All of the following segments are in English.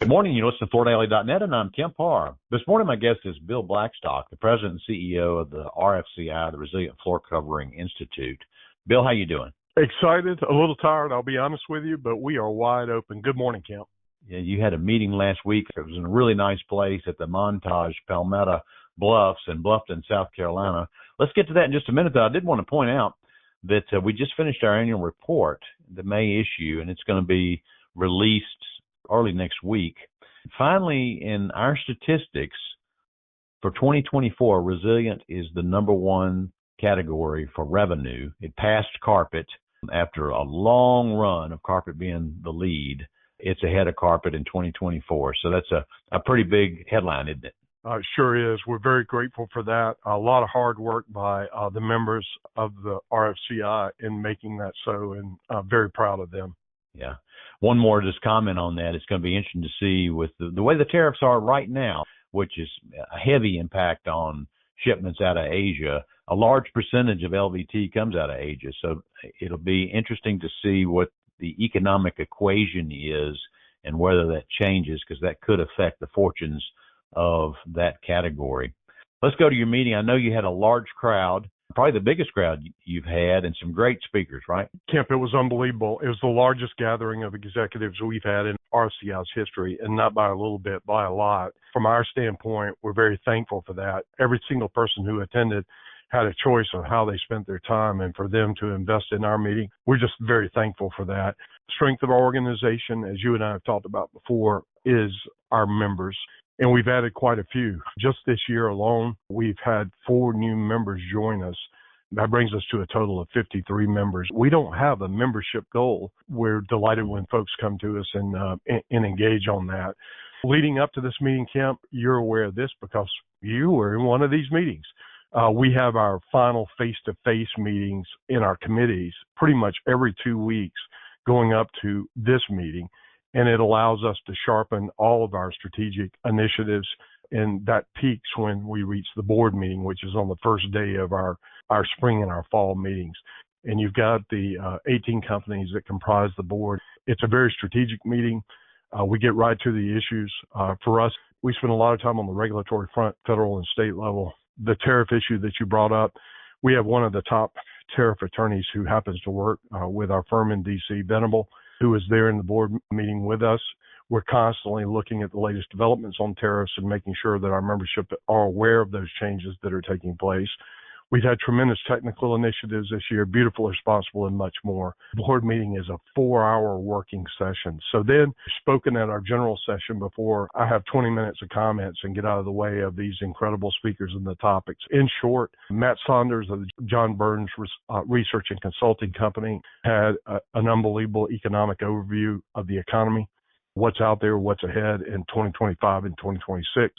Good morning. You listen to FloorDaily.net, and I'm Kemp Harr. This morning, my guest is Bill Blackstock, the president and CEO of the RFCI, the Resilient Floor Covering Institute. Bill, how you doing? Excited, a little tired, I'll be honest with you, but we are wide open. Good morning, Kemp. Yeah, you had a meeting last week. It was in a really nice place at the Montage Palmetto Bluffs in Bluffton, South Carolina. Let's get to that in just a minute, though. I did want to point out that we just finished our annual report, the May issue, and it's going to be released early next week. Finally, in our statistics for 2024, Resilient is the number one category for revenue. It passed carpet after a long run of carpet being the lead. It's ahead of carpet in 2024. So that's a pretty big headline, isn't it? Sure is. We're very grateful for that. A lot of hard work by the members of the RFCI in making that so, and very proud of them. Yeah. One more just comment on that. It's going to be interesting to see with the way the tariffs are right now, which is a heavy impact on shipments out of Asia. A large percentage of LVT comes out of Asia. So it'll be interesting to see what the economic equation is and whether that changes, because that could affect the fortunes of that category. Let's go to your meeting. I know you had a large crowd, probably the biggest crowd you've had, and some great speakers, right? Kemp, it was unbelievable. It was the largest gathering of executives we've had in RCI's history, and not by a little bit, by a lot. From our standpoint, we're very thankful for that. Every single person who attended had a choice of how they spent their time, and for them to invest in our meeting, we're just very thankful for that. Strength of our organization, as you and I have talked about before, is our members. And we've added quite a few. Just this year alone, we've had 4 new members join us. That brings us to a total of 53 members. We don't have a membership goal. We're delighted when folks come to us and engage on that. Leading up to this meeting, Kemp, you're aware of this because you were in one of these meetings. We have our final face-to-face meetings in our committees pretty much every 2 weeks going up to this meeting. And it allows us to sharpen all of our strategic initiatives. And that peaks when we reach the board meeting, which is on the first day of our spring and our fall meetings. And you've got the 18 companies that comprise the board. It's a very strategic meeting. We get right to the issues. For us, we spend a lot of time on the regulatory front, federal and state level. The tariff issue that you brought up, we have one of the top tariff attorneys who happens to work with our firm in D.C., Venable, who is there in the board meeting with us. We're constantly looking at the latest developments on tariffs and making sure that our membership are aware of those changes that are taking place. We've had tremendous technical initiatives this year, beautiful, responsible, and much more. The board meeting is a 4-hour working session. So then, spoken at our general session before, I have 20 minutes of comments and get out of the way of these incredible speakers and the topics. In short, Matt Saunders of the John Burns Research and Consulting Company had an unbelievable economic overview of the economy, what's out there, what's ahead in 2025 and 2026.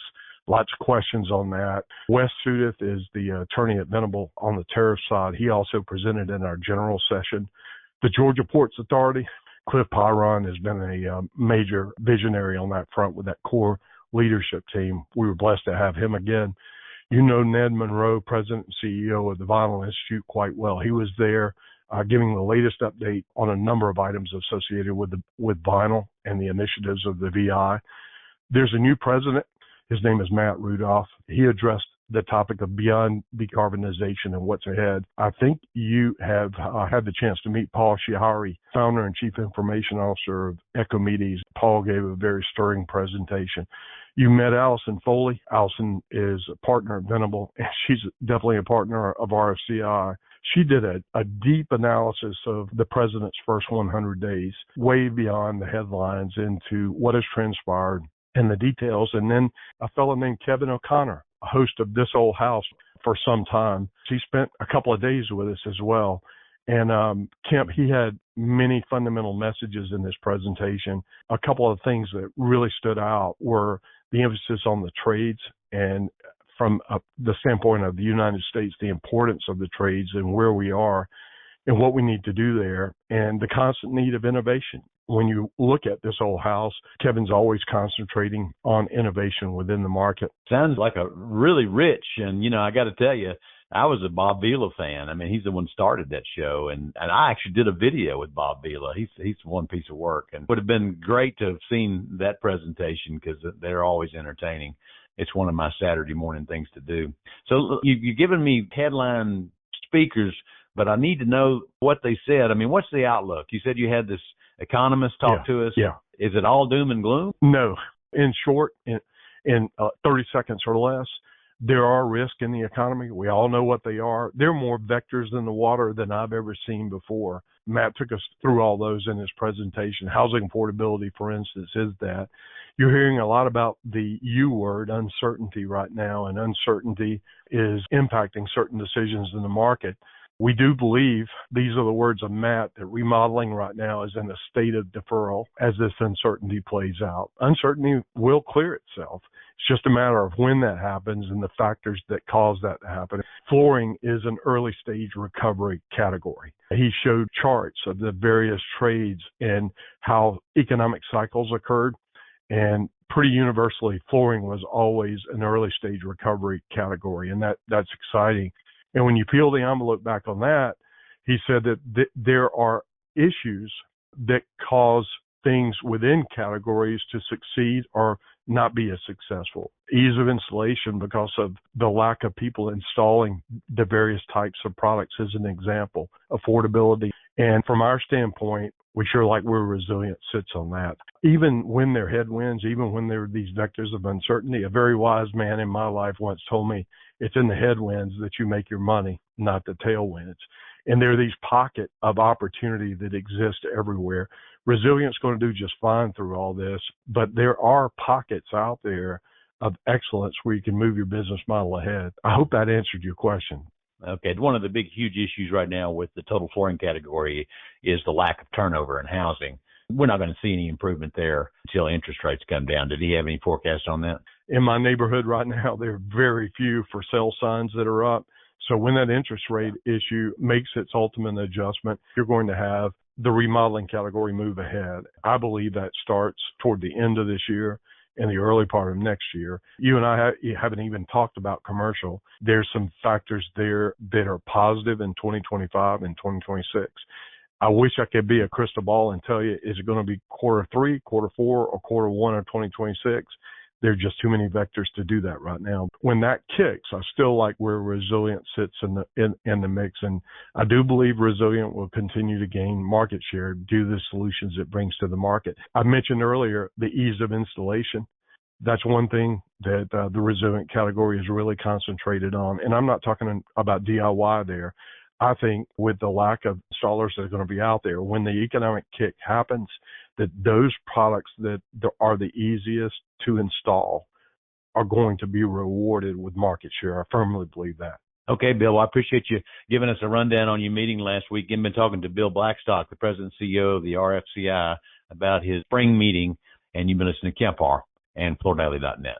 Lots of questions on that. Wes Sudeth is the attorney at Venable on the tariff side. He also presented in our general session. The Georgia Ports Authority, Cliff Pyron has been a major visionary on that front with that core leadership team. We were blessed to have him again. You know Ned Monroe, president and CEO of the Vinyl Institute, quite well. He was there giving the latest update on a number of items associated with vinyl and the initiatives of the VI. There's a new president. His name is Matt Rudolph. He addressed the topic of beyond decarbonization and what's ahead. I think you have had the chance to meet Paul Shihari, founder and chief information officer of Ecomedes. Paul gave a very stirring presentation. You met Allison Foley. Allison is a partner at Venable, and she's definitely a partner of RFCI. She did a deep analysis of the president's first 100 days, way beyond the headlines into what has transpired and the details. And then a fellow named Kevin O'Connor, a host of This Old House for some time. He spent a couple of days with us as well. And Kemp, he had many fundamental messages in this presentation. A couple of things that really stood out were the emphasis on the trades, and from the standpoint of the United States, the importance of the trades and where we are and what we need to do there, and the constant need of innovation. When you look at This Old House, Kevin's always concentrating on innovation within the market. Sounds like a really rich, and, I got to tell you, I was a Bob Vila fan. I mean, he's the one who started that show, and I actually did a video with Bob Vila. He's one piece of work, and would have been great to have seen that presentation because they're always entertaining. It's one of my Saturday morning things to do. So you've given me headline speakers, but I need to know what they said. I mean, what's the outlook? You said you had this economist talk to us. Yeah. Is it all doom and gloom? No. In short, in 30 seconds or less, there are risks in the economy. We all know what they are. There are more vectors in the water than I've ever seen before. Matt took us through all those in his presentation. Housing affordability, for instance, is that. You're hearing a lot about the U word, uncertainty, right now, and uncertainty is impacting certain decisions in the market. We do believe, these are the words of Matt, that remodeling right now is in a state of deferral as this uncertainty plays out. Uncertainty will clear itself. It's just a matter of when that happens and the factors that cause that to happen. Flooring is an early stage recovery category. He showed charts of the various trades and how economic cycles occurred. And pretty universally, flooring was always an early stage recovery category, and that's exciting. And when you peel the envelope back on that, he said that there are issues that cause things within categories to succeed or not be as successful. Ease of installation because of the lack of people installing the various types of products is an example. Affordability. And from our standpoint, we sure like where resilient sits on that. Even when there are headwinds, even when there are these vectors of uncertainty, a very wise man in my life once told me, it's in the headwinds that you make your money, not the tailwinds. And there are these pockets of opportunity that exist everywhere. Resilient's going to do just fine through all this, but there are pockets out there of excellence where you can move your business model ahead. I hope that answered your question. Okay. One of the big, huge issues right now with the total flooring category is the lack of turnover in housing. We're not going to see any improvement there until interest rates come down. Did he have any forecast on that? In my neighborhood right now, there are very few for sale signs that are up. So when that interest rate issue makes its ultimate adjustment, you're going to have the remodeling category move ahead. I believe that starts toward the end of this year and the early part of next year. You and I haven't even talked about commercial. There's some factors there that are positive in 2025 and 2026. I wish I could be a crystal ball and tell you, is it going to be quarter 3, quarter 4, or quarter 1 of 2026? There are just too many vectors to do that right now. When that kicks, I still like where Resilient sits in the mix. And I do believe Resilient will continue to gain market share due to the solutions it brings to the market. I mentioned earlier the ease of installation. That's one thing that the Resilient category is really concentrated on. And I'm not talking about DIY there. I think with the lack of installers that are going to be out there, when the economic kick happens, that those products that are the easiest to install are going to be rewarded with market share. I firmly believe that. Okay, Bill, I appreciate you giving us a rundown on your meeting last week. You've been talking to Bill Blackstock, the president and CEO of the RFCI, about his spring meeting, and you've been listening to Kemp Harr and FloorDaily.net.